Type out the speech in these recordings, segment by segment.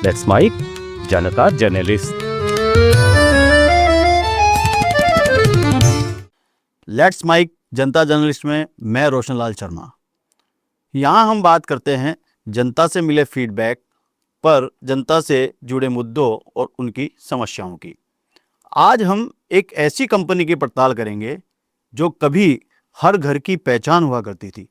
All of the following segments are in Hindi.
Let's mic Janata journalist. Let's mic Janata journalist में मैं रोशनलाल शर्मा। यहाँ हम बात करते हैं जनता से मिले फीडबैक पर जनता से जुड़े मुद्दों और उनकी समस्याओं की। आज हम एक ऐसी कंपनी की पड़ताल करेंगे जो कभी हर घर की पहचान हुआ करती थी,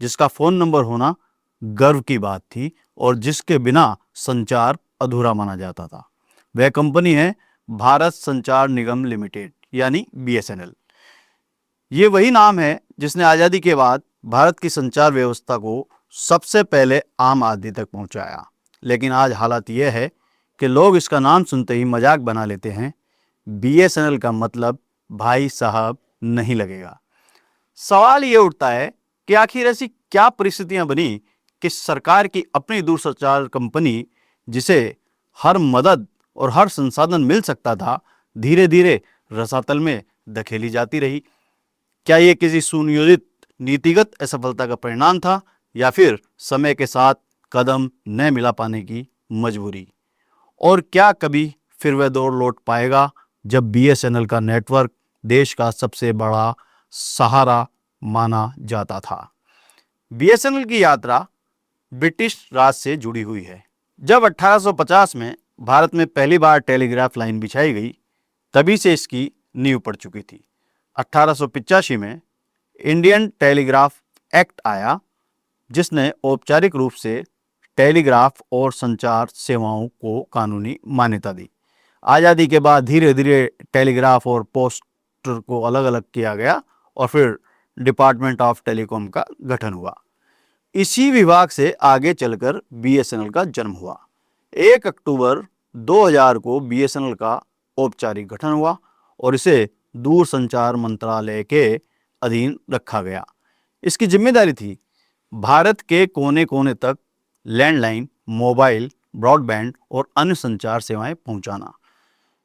जिसका फ़ोन नंबर होना गर्व की बात थी और जिसके बिना संचार अधूरा माना जाता था। वह कंपनी है भारत संचार निगम लिमिटेड यानी BSNL। ये वही नाम है जिसने आज़ादी के बाद भारत की संचार व्यवस्था को सबसे पहले आम आदमी तक पहुंचाया। लेकिन आज हालात ये है कि लोग इसका नाम सुनते ही मजाक बना लेते हैं। BSNL का मतलब भाई साहब नहीं लगेगा। सवाल ये उठता है कि आखिर ऐसी क्या परिस्थितियां बनी कि सरकार की अपनी दूरसंचार कंपनी, जिसे हर मदद और हर संसाधन मिल सकता था, धीरे धीरे रसातल में धकेली जाती रही। क्या ये किसी सुनियोजित नीतिगत असफलता का परिणाम था या फिर समय के साथ कदम न मिला पाने की मजबूरी? और क्या कभी फिर वह दौर लौट पाएगा जब BSNL का नेटवर्क देश का सबसे बड़ा सहारा माना जाता था? BSNL की यात्रा ब्रिटिश राज से जुड़ी हुई है। जब 1850 में भारत में पहली बार टेलीग्राफ लाइन बिछाई गई, तभी से इसकी नींव पड़ चुकी थी। 1885 में इंडियन टेलीग्राफ एक्ट आया, जिसने औपचारिक रूप से टेलीग्राफ और संचार सेवाओं को कानूनी मान्यता दी। आज़ादी के बाद धीरे धीरे टेलीग्राफ और पोस्ट को अलग अलग किया गया और फिर डिपार्टमेंट ऑफ टेलीकॉम का गठन हुआ। इसी विभाग से आगे चलकर BSNL का जन्म हुआ। 1 अक्टूबर 2000 को BSNL का औपचारिक गठन हुआ और इसे दूरसंचार मंत्रालय के अधीन रखा गया। इसकी जिम्मेदारी थी भारत के कोने कोने तक लैंडलाइन, मोबाइल, ब्रॉडबैंड और अन्य संचार सेवाएं पहुंचाना।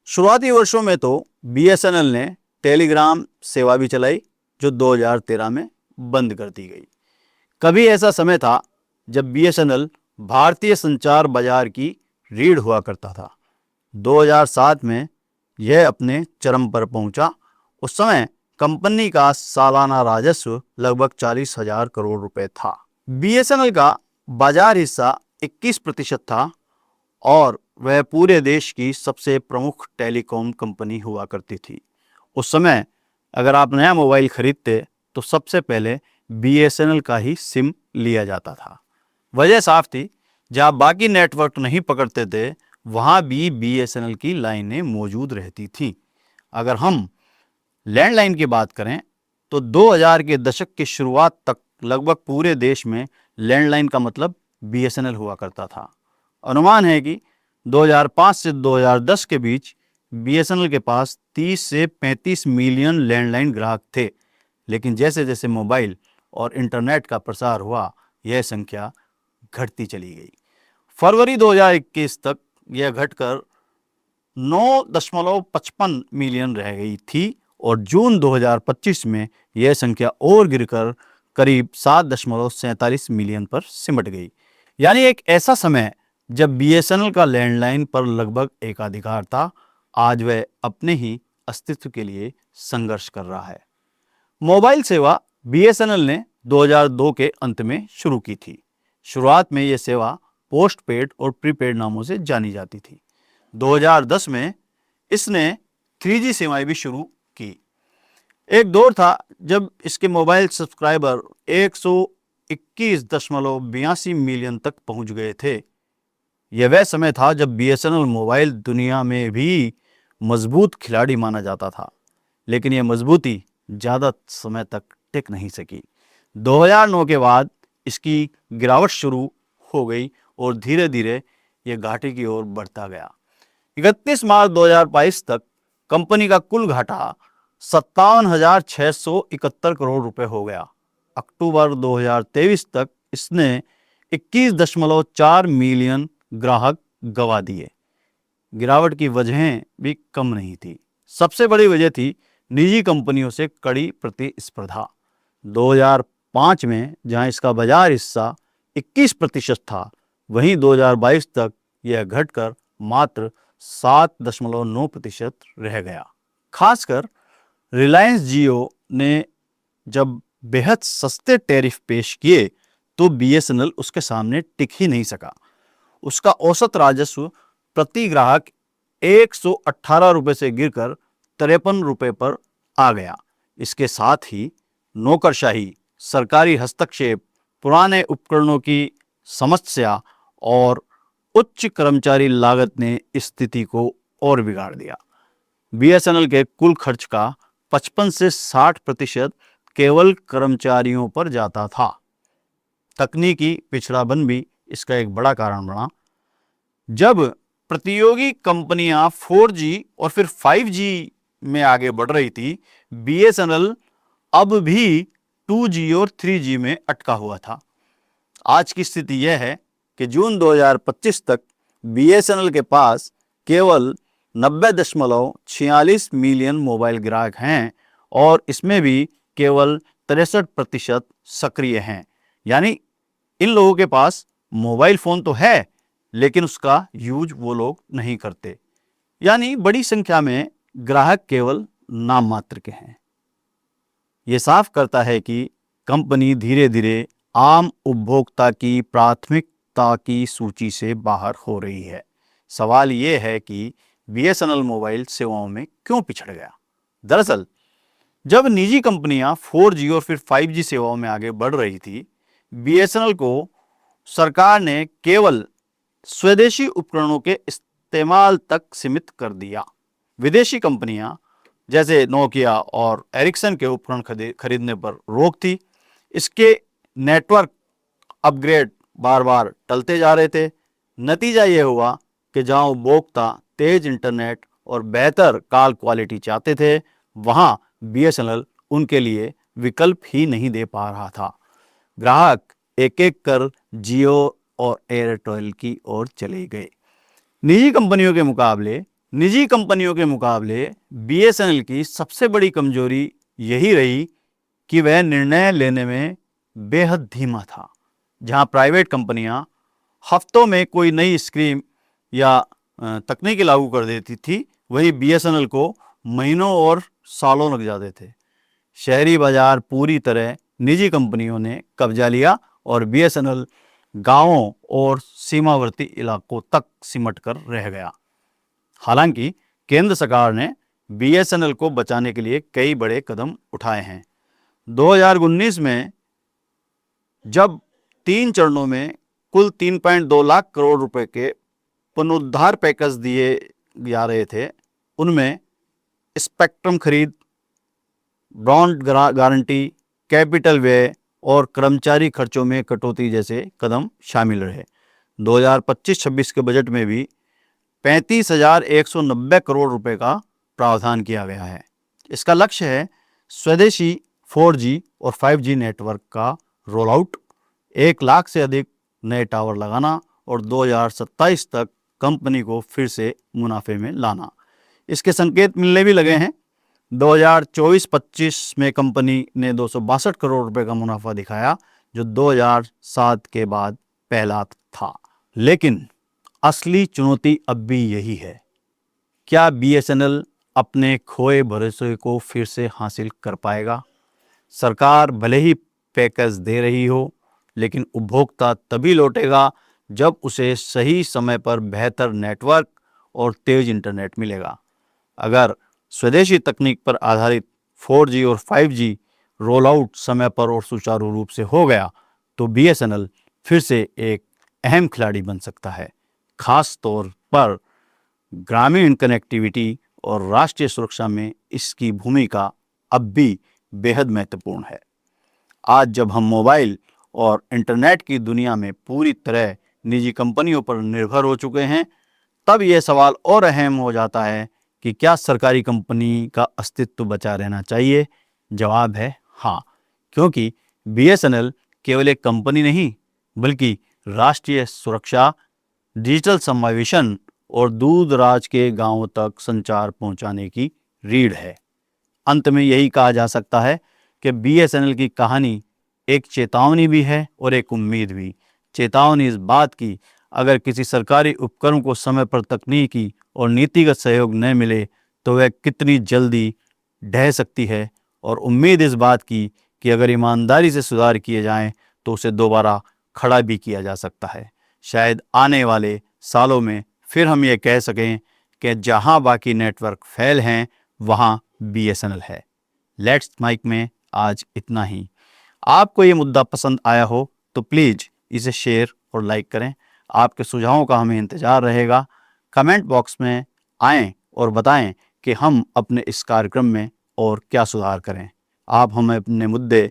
शुरुआती वर्षों में तो BSNL ने टेलीग्राम सेवा भी चलाई, जो 2013 में बंद कर दी गई। कभी ऐसा समय था जब BSNL भारतीय संचार बाजार की रीढ़ हुआ करता था। 2007 में यह अपने चरम पर पहुंचा। उस समय कंपनी का सालाना राजस्व लगभग 40,000 करोड़ रुपए था। BSNL का बाजार हिस्सा 21% था और वह पूरे देश की सबसे प्रमुख टेलीकॉम कंपनी हुआ करती थी। उस समय अगर आप नया मोबाइल खरीदते तो सबसे पहले BSNL का ही सिम लिया जाता था। वजह साफ थी, जहाँ बाकी नेटवर्क नहीं पकड़ते थे वहाँ भी BSNL की लाइनें मौजूद रहती थीं। अगर हम लैंडलाइन की बात करें तो 2000 के दशक की शुरुआत तक लगभग पूरे देश में लैंडलाइन का मतलब BSNL हुआ करता था। अनुमान है कि 2005 से 2010 के बीच BSNL के पास 30 से 35 मिलियन लैंडलाइन ग्राहक थे। लेकिन जैसे जैसे मोबाइल और इंटरनेट का प्रसार हुआ, यह संख्या घटती चली गई। फरवरी 2021 तक यह घटकर 9.55 मिलियन रह गई थी और जून 2025 में यह संख्या और गिरकर करीब 7.47 मिलियन पर सिमट गई। यानी एक ऐसा समय जब BSNL का लैंडलाइन पर लगभग एकाधिकार था, आज वह अपने ही अस्तित्व के लिए संघर्ष कर रहा है। मोबाइल सेवा BSNL ने 2002 के अंत में शुरू की थी। शुरुआत में यह सेवा पोस्ट पेड और प्रीपेड नामों से जानी जाती थी। 2010 में इसने 3G सेवाएं भी शुरू की। एक दौर था जब इसके मोबाइल सब्सक्राइबर 121.82 मिलियन तक पहुंच गए थे। यह वह समय था जब BSNL मोबाइल दुनिया में भी मजबूत खिलाड़ी माना जाता था, लेकिन यह मजबूती ज़्यादा समय तक टिक नहीं सकी। 2009 के बाद इसकी गिरावट शुरू हो गई और धीरे धीरे यह घाटे की ओर बढ़ता गया। 31 मार्च 2022 तक कंपनी का कुल घाटा 57,671 करोड़ रुपए हो गया। अक्टूबर 2023 तक इसने 21.4 मिलियन ग्राहक गंवा दिए। गिरावट की वजहें भी कम नहीं थी। सबसे बड़ी वजह थी निजी कंपनियों से कड़ी प्रतिस्पर्धा। 2005 में जहां इसका बाजार हिस्सा 21% था, वहीं 2022 तक यह घटकर मात्र 7.9% रह गया। खासकर रिलायंस जियो ने जब बेहद सस्ते टैरिफ पेश किए तो बीएसएनएल उसके सामने टिक ही नहीं सका। उसका औसत राजस्व प्रति ग्राहक 118 रुपये से गिरकर 53 रुपये पर आ गया। इसके साथ ही नौकरशाही, सरकारी हस्तक्षेप, पुराने उपकरणों की समस्या और उच्च कर्मचारी लागत ने स्थिति को और बिगाड़ दिया। बीएसएनएल के कुल खर्च का 55 से 60% केवल कर्मचारियों पर जाता था। तकनीकी पिछड़ापन भी इसका एक बड़ा कारण बना। जब प्रतियोगी कंपनियां 4G और फिर 5G में आगे बढ़ रही थी, बीएसएनएल अब भी 2G और 3G में अटका हुआ था। आज की स्थिति यह है कि जून 2025 तक बीएसएनएल के पास केवल 90.46 मिलियन मोबाइल ग्राहक हैं और इसमें भी केवल 63% सक्रिय हैं। यानी इन लोगों के पास मोबाइल फ़ोन तो है, लेकिन उसका यूज वो लोग नहीं करते। यानी बड़ी संख्या में ग्राहक केवल नाम मात्र के हैं। ये साफ करता है कि कंपनी धीरे धीरे आम उपभोक्ता की प्राथमिकता की सूची से बाहर हो रही है। सवाल ये है कि बीएसएनएल मोबाइल सेवाओं में क्यों पिछड़ गया? दरअसल जब निजी कंपनियां 4G और फिर 5G सेवाओं में आगे बढ़ रही थी, बीएसएनएल को सरकार ने केवल स्वदेशी उपकरणों के इस्तेमाल तक सीमित कर दिया। विदेशी कंपनियां जैसे नोकिया और एरिक्सन के उपकरण खरीदने पर रोक थी। इसके नेटवर्क अपग्रेड बार बार टलते जा रहे थे। नतीजा ये हुआ कि जहां उपभोक्ता तेज इंटरनेट और बेहतर कॉल क्वालिटी चाहते थे, वहां बीएसएनएल उनके लिए विकल्प ही नहीं दे पा रहा था। ग्राहक एक एक कर जियो और एयरटेल की ओर चले गए। निजी कंपनियों के मुकाबले बीएसएनएल की सबसे बड़ी कमजोरी यही रही कि वह निर्णय लेने में बेहद धीमा था। जहां प्राइवेट कंपनियां हफ्तों में कोई नई स्कीम या तकनीकी लागू कर देती थी, वहीं बीएसएनएल को महीनों और सालों लग जाते थे। शहरी बाजार पूरी तरह निजी कंपनियों ने कब्जा लिया और बीएसएनएल गांवों और सीमावर्ती इलाकों तक सिमट कर रह गया। हालांकि केंद्र सरकार ने बीएसएनएल को बचाने के लिए कई बड़े कदम उठाए हैं। 2019 में जब 3 चरणों में कुल 3.2 लाख करोड़ रुपए के पुनरुद्धार पैकेज दिए जा रहे थे, उनमें स्पेक्ट्रम खरीद, बॉन्ड गारंटी, कैपिटल व्यय और कर्मचारी खर्चों में कटौती जैसे कदम शामिल रहे। 2025-26 के बजट में भी 35,190 करोड़ रुपए का प्रावधान किया गया है। इसका लक्ष्य है स्वदेशी 4G और 5G नेटवर्क का रोल आउट, 1 लाख से अधिक नए टावर लगाना और 2027 तक कंपनी को फिर से मुनाफे में लाना। इसके संकेत मिलने भी लगे हैं। 2024-25 में कंपनी ने 262 करोड़ रुपए का मुनाफा दिखाया, जो 2007 के बाद पहला था। लेकिन असली चुनौती अब भी यही है, क्या बीएसएनएल अपने खोए भरोसे को फिर से हासिल कर पाएगा? सरकार भले ही पैकेज दे रही हो, लेकिन उपभोक्ता तभी लौटेगा जब उसे सही समय पर बेहतर नेटवर्क और तेज इंटरनेट मिलेगा। अगर स्वदेशी तकनीक पर आधारित 4G और 5G रोल आउट समय पर और सुचारू रूप से हो गया, तो बीएसएनएल फिर से एक अहम खिलाड़ी बन सकता है। खास तौर पर ग्रामीण कनेक्टिविटी और राष्ट्रीय सुरक्षा में इसकी भूमिका अब भी बेहद महत्वपूर्ण है। आज जब हम मोबाइल और इंटरनेट की दुनिया में पूरी तरह निजी कंपनियों पर निर्भर हो चुके हैं, तब यह सवाल और अहम हो जाता है कि क्या सरकारी कंपनी का अस्तित्व बचा रहना चाहिए? जवाब है हाँ, क्योंकि बीएसएनएल केवल एक कंपनी नहीं, बल्कि राष्ट्रीय सुरक्षा, डिजिटल समावेशन और दूर दराज के गांवों तक संचार पहुंचाने की रीढ़ है। अंत में यही कहा जा सकता है कि बीएसएनएल की कहानी एक चेतावनी भी है और एक उम्मीद भी। चेतावनी इस बात की, अगर किसी सरकारी उपक्रम को समय पर तकनीकी और नीतिगत सहयोग न मिले तो वह कितनी जल्दी ढह सकती है। और उम्मीद इस बात की कि अगर ईमानदारी से सुधार किए जाएं तो उसे दोबारा खड़ा भी किया जा सकता है। शायद आने वाले सालों में फिर हम ये कह सकें कि जहां बाकी नेटवर्क फेल हैं वहां BSNL है। लेट्स माइक में आज इतना ही। आपको ये मुद्दा पसंद आया हो तो प्लीज़ इसे शेयर और लाइक करें। आपके सुझावों का हमें इंतज़ार रहेगा। कमेंट बॉक्स में आएं और बताएं कि हम अपने इस कार्यक्रम में और क्या सुधार करें। आप हमें अपने मुद्दे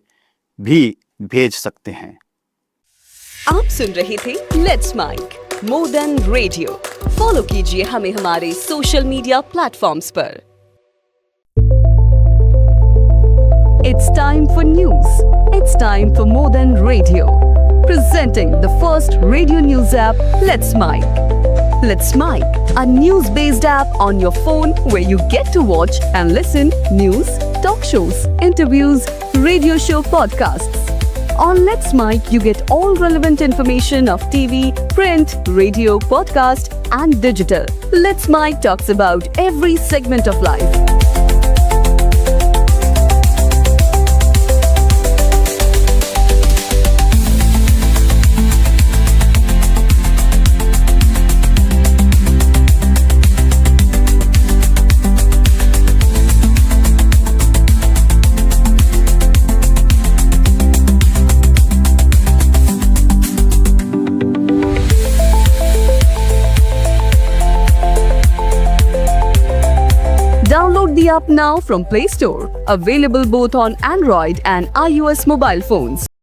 भी भेज सकते हैं। आप सुन रहे थे let's mike more than radio. Follow कीजिए हमें हमारे सोशल मीडिया प्लेटफॉर्म्स पर। It's time for news. It's time for more than radio. Presenting the first radio news app, Let's Mic. Let's Mic, a news-based app on your phone where you get to watch and listen news, talk shows, interviews, radio show podcasts. On Let's Mic, you get all relevant information of TV, print, radio, podcast, and digital. Let's Mic talks about every segment of life. Download the app now from Play Store. Available both on Android and iOS mobile phones.